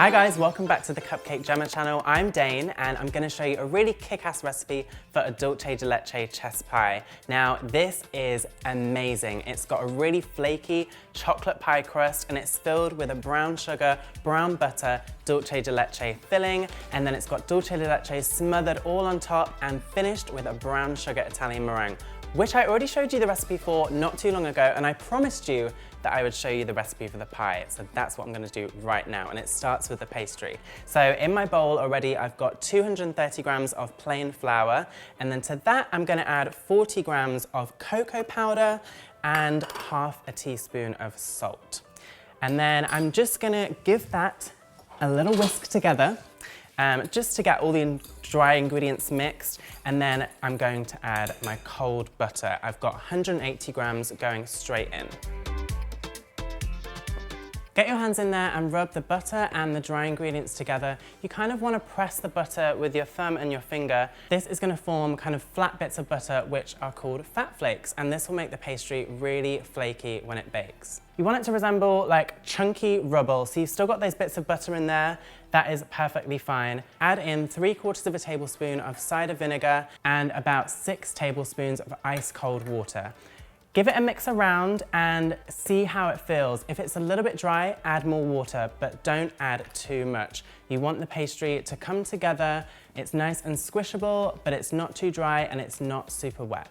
Hi guys, welcome back to the Cupcake Jemma channel. I'm Dane and I'm going to show you a really kick-ass recipe for a Dulce de Leche chess pie. Now this is amazing. It's got a really flaky chocolate pie crust and it's filled with a brown sugar, brown butter, Dulce de Leche filling, and then it's got Dulce de Leche smothered all on top and finished with a brown sugar Italian meringue, which I already showed you the recipe for not too long ago, and I promised you that I would show you the recipe for the pie. So that's what I'm gonna do right now, and it starts with the pastry. So in my bowl already, I've got 230 grams of plain flour, and then to that, I'm gonna add 40 grams of cocoa powder and half a teaspoon of salt. And then I'm just gonna give that a little whisk together, just to get all the dry ingredients mixed, and then I'm going to add my cold butter. I've got 180 grams going straight in. Get your hands in there and rub the butter and the dry ingredients together. You kind of want to press the butter with your thumb and your finger. This is going to form kind of flat bits of butter which are called fat flakes, and this will make the pastry really flaky when it bakes. You want it to resemble like chunky rubble, so you've still got those bits of butter in there. That is perfectly fine. Add in 3/4 of a tablespoon of cider vinegar and about 6 tablespoons of ice cold water. Give it a mix around and see how it feels. If it's a little bit dry, add more water, but don't add too much. You want the pastry to come together. It's nice and squishable, but it's not too dry and it's not super wet.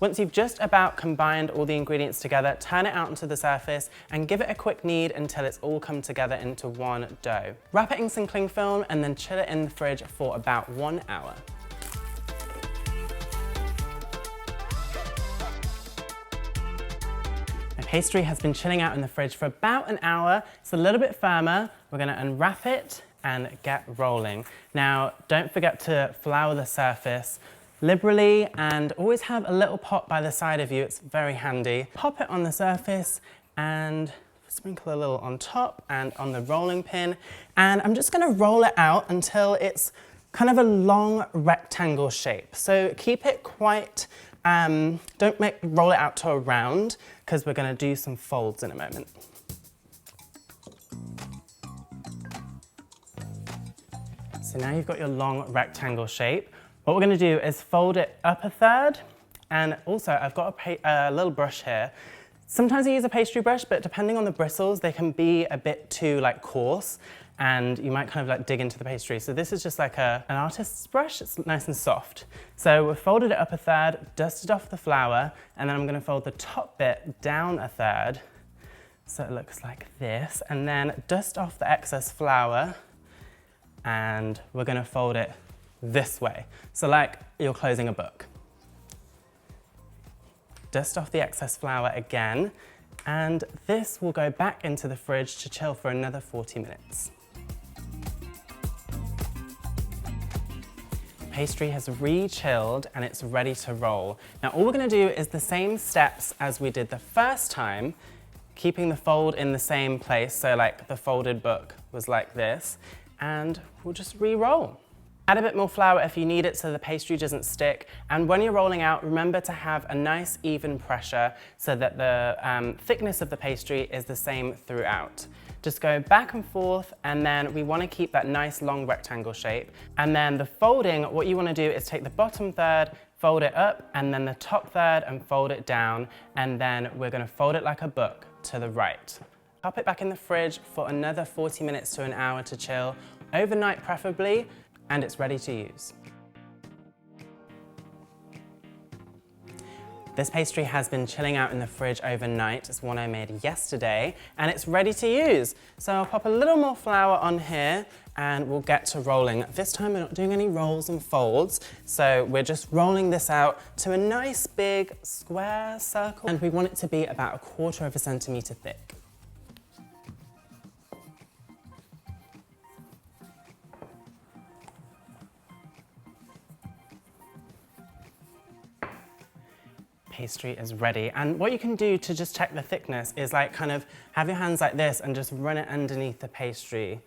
Once you've just about combined all the ingredients together, turn it out onto the surface and give it a quick knead until it's all come together into one dough. Wrap it in some cling film and then chill it in the fridge for about 1 hour. Pastry has been chilling out in the fridge for about an hour. It's a little bit firmer. We're gonna unwrap it and get rolling. Now, don't forget to flour the surface liberally and always have a little pot by the side of you. It's very handy. Pop it on the surface and sprinkle a little on top and on the rolling pin. And I'm just gonna roll it out until it's kind of a long rectangle shape. So keep it quite, don't roll it out to a round, because we're going to do some folds in a moment. So now you've got your long rectangle shape. What we're going to do is fold it up a third, and also I've got a little brush here. Sometimes I use a pastry brush, but depending on the bristles, they can be a bit too coarse, and you might kind of dig into the pastry. So this is just like an artist's brush. It's nice and soft. So we've folded it up a third, dusted off the flour, and then I'm going to fold the top bit down a third, so it looks like this, and then dust off the excess flour, and we're going to fold it this way. So like you're closing a book. Dust off the excess flour again, and this will go back into the fridge to chill for another 40 minutes. Pastry has re-chilled and it's ready to roll. Now all we're going to do is the same steps as we did the first time, keeping the fold in the same place, so like the folded book was like this, and we'll just re-roll. Add a bit more flour if you need it so the pastry doesn't stick, and when you're rolling out, remember to have a nice even pressure so that the thickness of the pastry is the same throughout. Just go back and forth, and then we want to keep that nice long rectangle shape. And then the folding, what you want to do is take the bottom third, fold it up, and then the top third and fold it down, and then we're going to fold it like a book to the right. Pop it back in the fridge for another 40 minutes to an hour to chill, overnight preferably, and it's ready to use. This pastry has been chilling out in the fridge overnight. It's one I made yesterday, and it's ready to use. So I'll pop a little more flour on here, and we'll get to rolling. This time we're not doing any rolls and folds, so we're just rolling this out to a nice big square circle, and we want it to be about 1/4 centimeter thick. Pastry is ready, and what you can do to just check the thickness is kind of have your hands like this and just run it underneath the pastry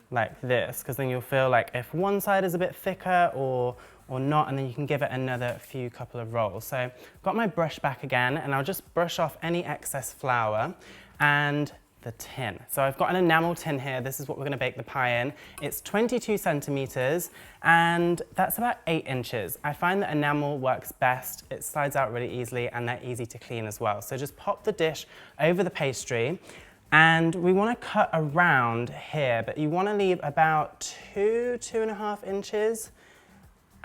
like this, because then you'll feel like if one side is a bit thicker or not, and then you can give it another couple of rolls. So I've got my brush back again, and I'll just brush off any excess flour, and the tin. So I've got an enamel tin here. This is what we're gonna bake the pie in. It's 22 centimeters, and that's about 8 inches. I find that enamel works best. It slides out really easily, and they're easy to clean as well. So just pop the dish over the pastry, and we wanna cut around here, but you wanna leave about 2.5 inches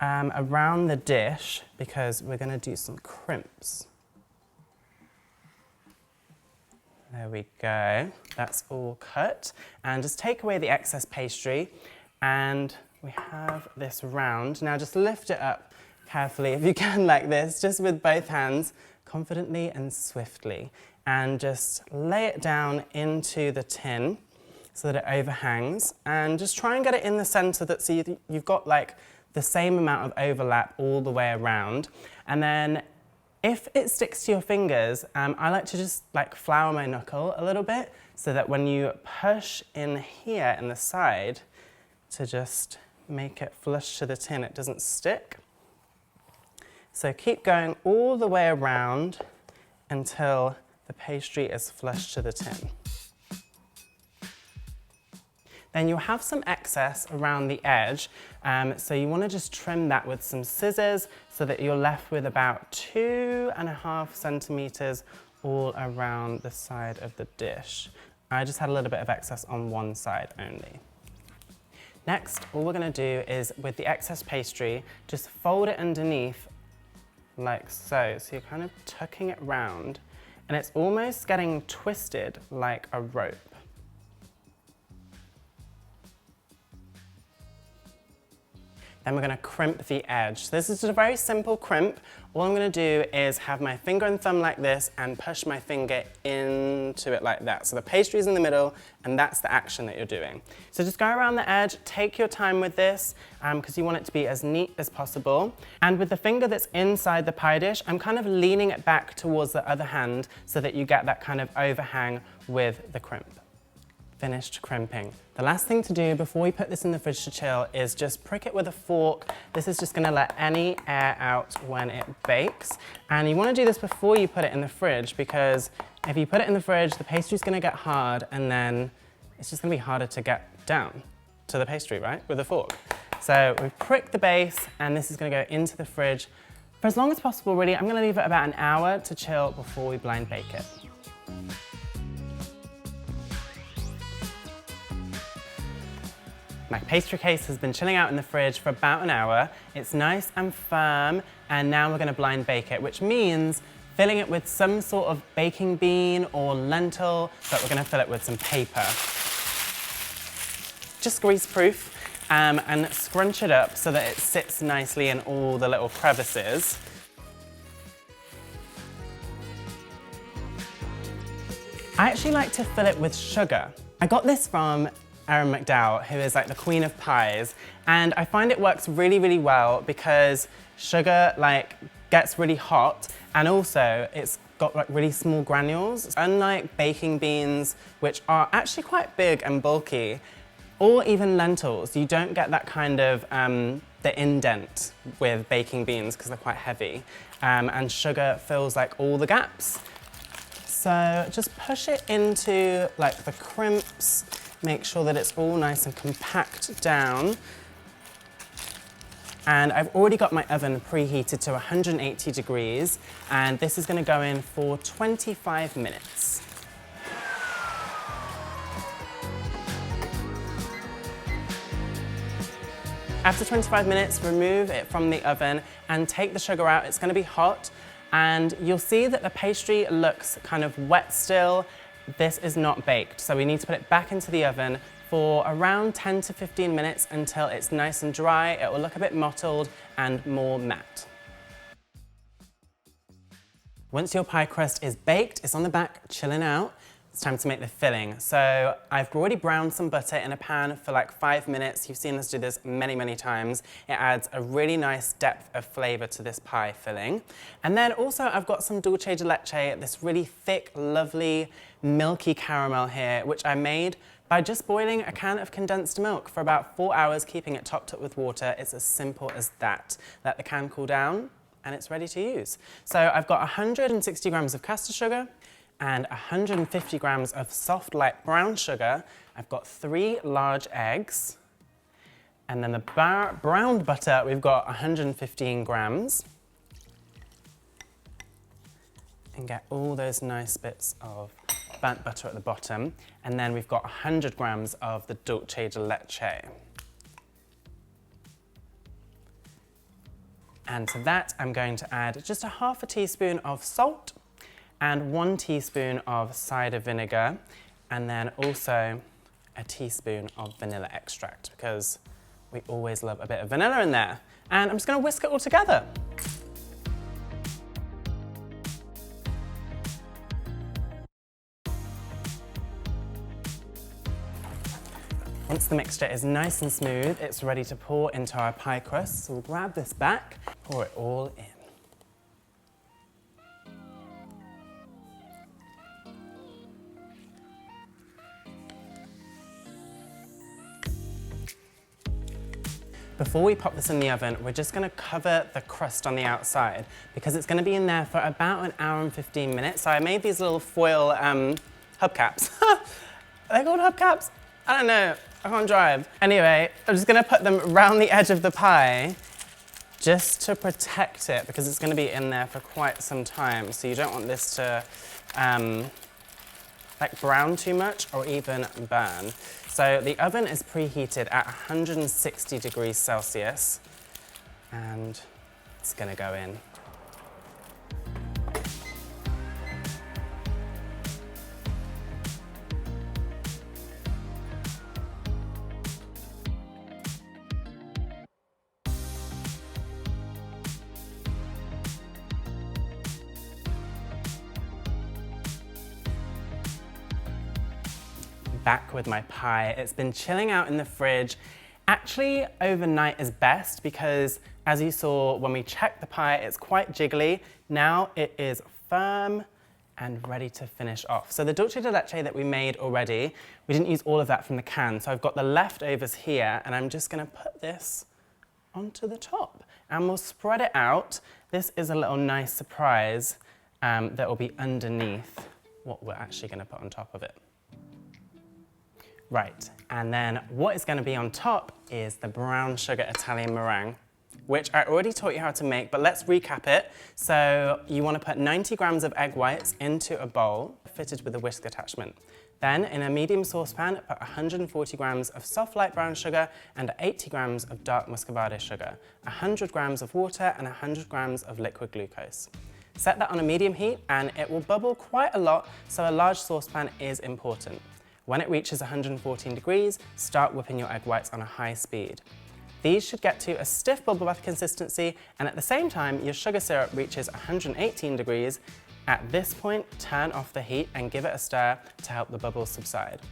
around the dish, because we're gonna do some crimps. There we go, that's all cut. And just take away the excess pastry, and we have this round. Now just lift it up carefully, if you can, like this, just with both hands, confidently and swiftly. And just lay it down into the tin so that it overhangs. And just try and get it in the center so you've got like the same amount of overlap all the way around. And then if it sticks to your fingers, I like to just like flour my knuckle a little bit so that when you push in here in the side to just make it flush to the tin, it doesn't stick. So keep going all the way around until the pastry is flush to the tin. Then you'll have some excess around the edge, so you want to just trim that with some scissors so that you're left with about 2.5 centimeters all around the side of the dish. I just had a little bit of excess on one side only. Next, all we're going to do is, with the excess pastry, just fold it underneath like so. So you're kind of tucking it round, and it's almost getting twisted like a rope. Then we're going to crimp the edge. So this is just a very simple crimp. All I'm going to do is have my finger and thumb like this and push my finger into it like that. So the pastry's in the middle, and that's the action that you're doing. So just go around the edge, take your time with this, because you want it to be as neat as possible. And with the finger that's inside the pie dish, I'm kind of leaning it back towards the other hand so that you get that kind of overhang with the crimp. Finished crimping. The last thing to do before we put this in the fridge to chill is just prick it with a fork. This is just gonna let any air out when it bakes. And you wanna do this before you put it in the fridge, because if you put it in the fridge, the pastry's gonna get hard, and then it's just gonna be harder to get down to the pastry, right, with a fork. So we've pricked the base, and this is gonna go into the fridge for as long as possible, really. I'm gonna leave it about an hour to chill before we blind bake it. My pastry case has been chilling out in the fridge for about an hour. It's nice and firm, and now we're gonna blind bake it, which means filling it with some sort of baking bean or lentil, but we're gonna fill it with some paper. Just grease-proof, and scrunch it up so that it sits nicely in all the little crevices. I actually like to fill it with sugar. I got this from Erin McDowell, who is like the queen of pies, and I find it works really, really well because sugar like gets really hot, and also it's got like really small granules. Unlike baking beans, which are actually quite big and bulky, or even lentils, you don't get that kind of the indent with baking beans because they're quite heavy, and sugar fills like all the gaps. So just push it into like the crimps. Make sure that it's all nice and compact down. And I've already got my oven preheated to 180 degrees, and this is going to go in for 25 minutes. After 25 minutes, remove it from the oven and take the sugar out. It's going to be hot, and you'll see that the pastry looks kind of wet still. This is not baked, so we need to put it back into the oven for around 10 to 15 minutes until it's nice and dry. It will look a bit mottled and more matte. Once your pie crust is baked, it's on the back chilling out, it's time to make the filling. So I've already browned some butter in a pan for like 5 minutes. You've seen us do this many, many times. It adds a really nice depth of flavor to this pie filling. And then also I've got some Dulce de Leche, this really thick, lovely, milky caramel here, which I made by just boiling a can of condensed milk for about 4 hours, keeping it topped up with water. It's as simple as that. Let the can cool down, and it's ready to use. So I've got 160 grams of caster sugar, and 150 grams of soft light brown sugar. I've got 3 large eggs. And then the browned butter, we've got 115 grams. And get all those nice bits of burnt butter at the bottom. And then we've got 100 grams of the Dulce de Leche. And to that, I'm going to add just a half a teaspoon of salt and 1 teaspoon of cider vinegar, and then also a teaspoon of vanilla extract, because we always love a bit of vanilla in there. And I'm just gonna whisk it all together. Once the mixture is nice and smooth, it's ready to pour into our pie crust. So we'll grab this back, pour it all in. Before we pop this in the oven, we're just gonna cover the crust on the outside because it's gonna be in there for about 1 hour and 15 minutes. So I made these little foil hubcaps. Are they called hubcaps? I don't know, I can't drive. Anyway, I'm just gonna put them around the edge of the pie just to protect it because it's gonna be in there for quite some time. So you don't want this to like brown too much or even burn. So the oven is preheated at 160 degrees Celsius and it's gonna go in. Back with my pie. It's been chilling out in the fridge. Actually, overnight is best because as you saw when we checked the pie, it's quite jiggly. Now it is firm and ready to finish off. So the Dulce de Leche that we made already, we didn't use all of that from the can. So I've got the leftovers here and I'm just gonna put this onto the top and we'll spread it out. This is a little nice surprise that will be underneath what we're actually gonna put on top of it. Right, and then what is going to be on top is the brown sugar Italian meringue, which I already taught you how to make, but let's recap it. So you want to put 90 grams of egg whites into a bowl fitted with a whisk attachment. Then in a medium saucepan, put 140 grams of soft light brown sugar and 80 grams of dark Muscovado sugar, 100 grams of water and 100 grams of liquid glucose. Set that on a medium heat and it will bubble quite a lot, so a large saucepan is important. When it reaches 114 degrees, start whipping your egg whites on a high speed. These should get to a stiff bubble bath consistency, and at the same time, your sugar syrup reaches 118 degrees. At this point, turn off the heat and give it a stir to help the bubbles subside.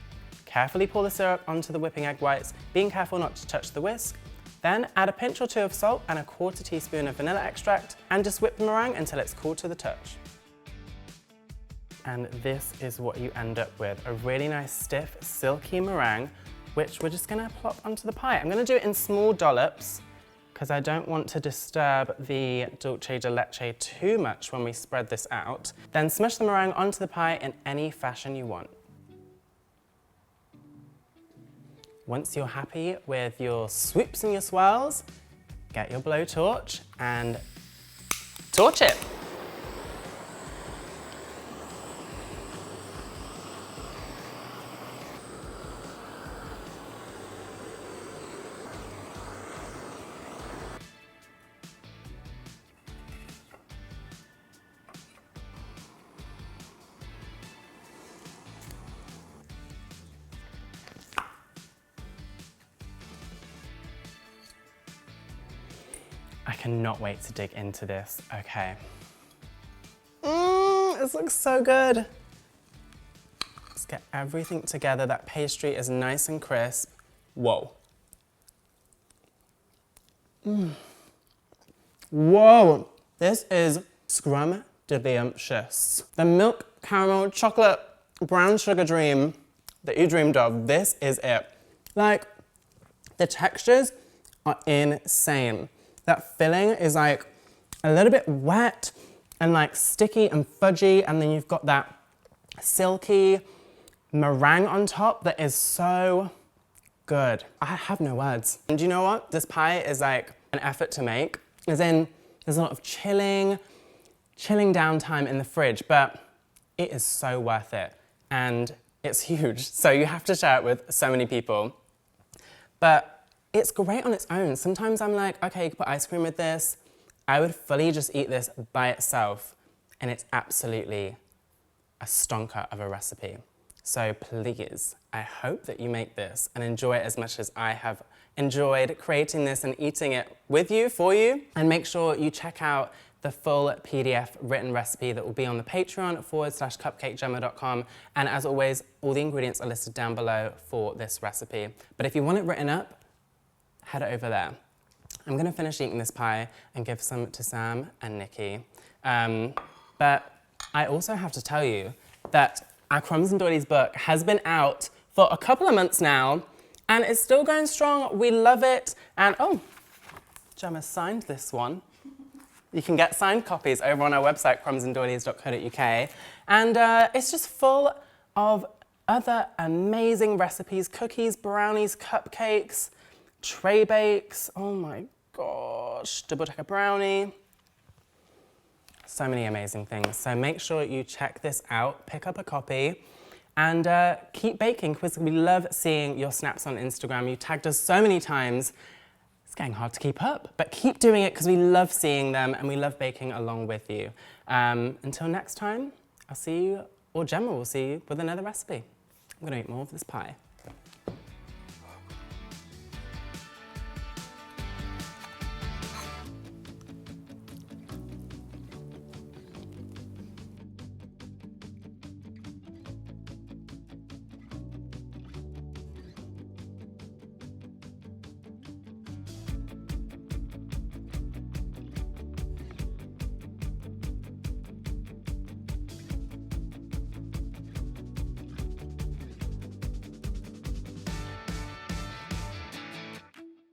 Carefully pour the syrup onto the whipping egg whites, being careful not to touch the whisk. Then add a pinch or 2 of salt and a 1/4 teaspoon of vanilla extract, and just whip the meringue until it's cool to the touch. And this is what you end up with, a really nice stiff, silky meringue, which we're just gonna plop onto the pie. I'm gonna do it in small dollops because I don't want to disturb the Dulce de Leche too much when we spread this out. Then smush the meringue onto the pie in any fashion you want. Once you're happy with your swoops and your swirls, get your blowtorch and torch it. I cannot wait to dig into this. Okay. This looks so good. Let's get everything together. That pastry is nice and crisp. Whoa. Whoa. This is scrumptious. The milk, caramel, chocolate, brown sugar dream that you dreamed of. This is it. Like, the textures are insane. That filling is like a little bit wet and like sticky and fudgy, and then you've got that silky meringue on top that is so good. I have no words. And you know what? This pie is like an effort to make. As in, there's a lot of chilling down time in the fridge, but it is so worth it. And it's huge, so you have to share it with so many people. But it's great on its own. Sometimes I'm like, okay, you can put ice cream with this. I would fully just eat this by itself, and it's absolutely a stonker of a recipe. So please, I hope that you make this and enjoy it as much as I have enjoyed creating this and eating it with you, for you. And make sure you check out the full PDF written recipe that will be on the Patreon /cupcakejemma.com. And as always, all the ingredients are listed down below for this recipe. But if you want it written up, head over there. I'm gonna finish eating this pie and give some to Sam and Nikki. But I also have to tell you that our Crumbs and Doilies book has been out for a couple of months now, and it's still going strong. We love it. And oh, Gemma signed this one. You can get signed copies over on our website, crumbsanddoilies.co.uk. And it's just full of other amazing recipes, cookies, brownies, cupcakes, tray bakes. Oh my gosh, double decker brownie. So many amazing things. So make sure you check this out, pick up a copy, and keep baking, because we love seeing your snaps on Instagram. You tagged us so many times. It's getting hard to keep up, but keep doing it because we love seeing them and we love baking along with you. Until next time, I'll see you, or Gemma will see you with another recipe. I'm gonna eat more of this pie.